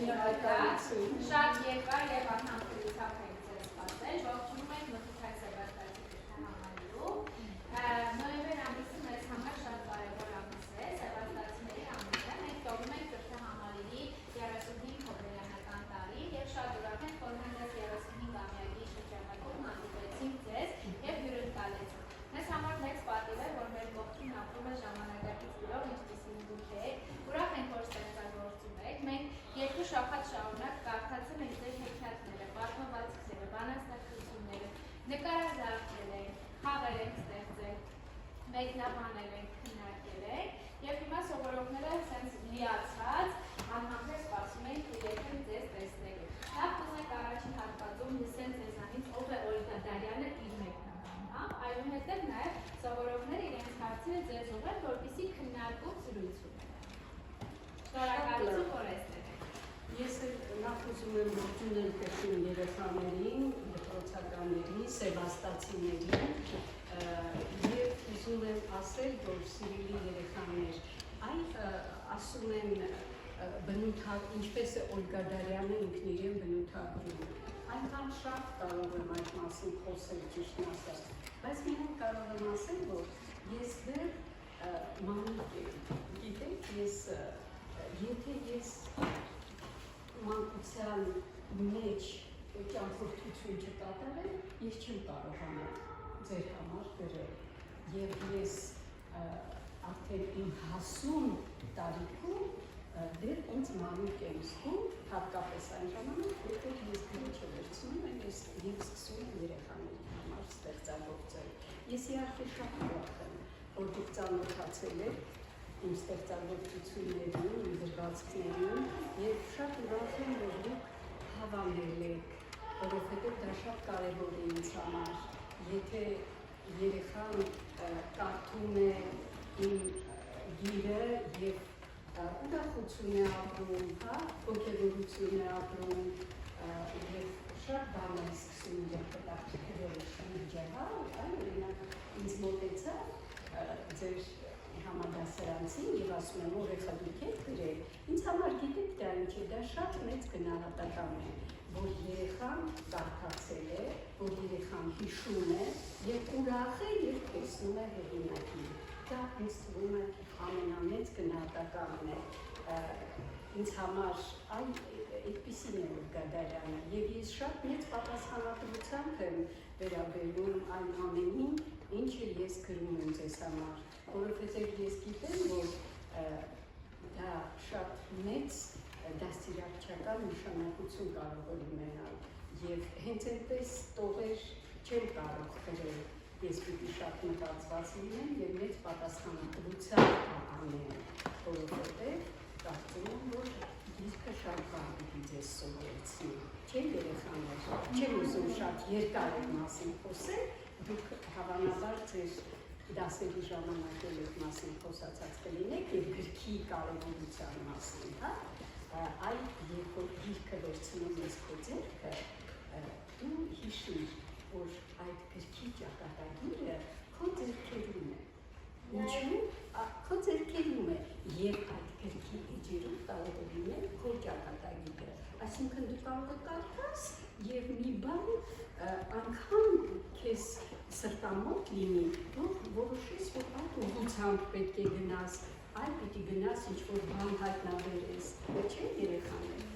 Շատ երկար եւ անհամբերությամբ եք ձեզ պատմել, ողջունում եք մթության սեբաստացի համալիրում։ Նոյեմբեր ամիսը մեզ համար շատ կարևոր ամիս է, սեբաստացիների ամիսը։ Մենք տոնում ենք կրթահամալիրի 35 հոբելյանական տարին եւ շատ ուրախ ենք, որ հենց 35-ամյակի շրջանակում հանդիպեցինք ձեզ եւ հյուրընկալեցինք։ Մեզ համար մեծ պատիվ է, որ մեր կողքին ապրում է ժամանակակից գրող, ինչպիսին դուք եք։ Ուրախ ենք, որ ստեղծագործում եք։ Մենք երկու շաբաթ շարունակ կարդացել ենք ձեր հեքիաթները, պատմվածքները, բանաստեղծությունները, նկարազարդել ենք, խաղեր ենք ստեղծել, մեկնաբանել ենք, քննարկել ենք եւ հիմա սովորողները sense լիացած անհամբեր սպասում են երբեք ձեզ տեսնելու։ Նախ կուզենք առաջին հատվածում լսեն ձեզանից ով է Օլգա Դարյանը իր մեկնաբանը, հա, այնուհետև նաեւ սովորողները իրենց հարցերը ձեզ ուղղեն, որպեսզի քննարկում զրույց ունենան։ Շնորհակալություն, որ այստեղ եք։ Ես նախ ուզում եմ ողջունել կրկին երեխաներին, դպրոցականներին, սեբաստացիներին եւ ուզում եմ ասել, որ սիրելի երեխաներ, ասում են բնութագրում, ինչպես է Օլգա Դարյանը ինքն իրեն բնութագրում։ Այնքան շատ կարող եմ այդ մասին խոսել, ճիշտն ասած, բայց միայն կարող եմ ասել, որ ես դեռ մանուկ եմ, գիտեք, եթե ես մանկության մեջ ճամփորդություն չկատարեմ, ես չեմ կարողանալ ձեր համար գրել եւ ես արդեն իմ հասուն տարիքում դեռ ինձ մանուկ եմ զգում, հատկապես այն ժամանակ, երբ ես գրիչը վերցնում եմ ես սկսում եմ երեխաների համար ստեղծագործել։ Ես իհարկե շատ ուրախ եմ, որ դուք ծանոթացել եք իմ ստեղծագործություններին, իմ գրվածքներին եւ շատ ուրախ եմ, որ դուք հավանել եք, որովհետեւ դա շատ կարեւոր է ինձ համար։ Եթե երեխան կարդում է իմ գիրը եւ ուրախություն է ապրում, հա, ոգևորություն է ապրում եւ շատ բան է սկսում եւ հետաքրքրել շրջը, հա, օրինակ ինձ մոտեցա ձեր համադասարանցին եւ ասում եմ, որեխա դուք եք գրել, ինձ համար գիտեք դա ինչ է, դա շատ մեծ գնահատական է, որ երեխան կարդացել է, որ երեխան հիշում է եւ ուրախ է, երբ տեսնում է հեղինակին։ Դա ինձ թվում է ամենամեծ գնահատականն է։ Ինձ համար այդպիսին է Օլգա Դարյանը եւ ես շատ մեծ պատասխանատվությամբ եմ վերաբերում այն ամենին, ինչը ես գրում եմ ձեզ համար, որովհետեւ ես գիտեմ, որ դա շատ մեծ դաստիարակչական նշանակություն կարող է ունենալ եւ հենց այնպես տողեր չեմ կարող գրել, ես պիտի շատ մտածված լինեմ եւ մեծ պատասխանատվությամբ անեմ, որովհետեւ կարծում եմ, որ դիսկը շատ բան պիտի ձեզ սովորեցնի, չէ՞ երեխաներ, չեմ ուզում շատ երկար այդ մասին խոսել, դուք հավանաբար ձեր դասերի ժամանակ այդ մասին խոսացած կլինեք եւ գրքի կարեւորության մասին, հա, այդ երբ որ գիրքը վերցնում ես քո ձեռքը, դու հիշիր, որ այդ գրքի ճակատագիրը քո ձեռքերում է, ինչու՞, քո ձեռքերում է եւ այդ գրքի էջերում կարող է լինել քո ճակատագիրը, այսինքն դու կարող ես կարդաս եւ մի բան անգամ քեզ սրտամոտ լինի, որ որոշես, որ այդ ուղղությամբ պետք է գնաս, այլ պիտի գնաս ինչ-որ բան հայտնաբերես, չէ՞ երեխաներ,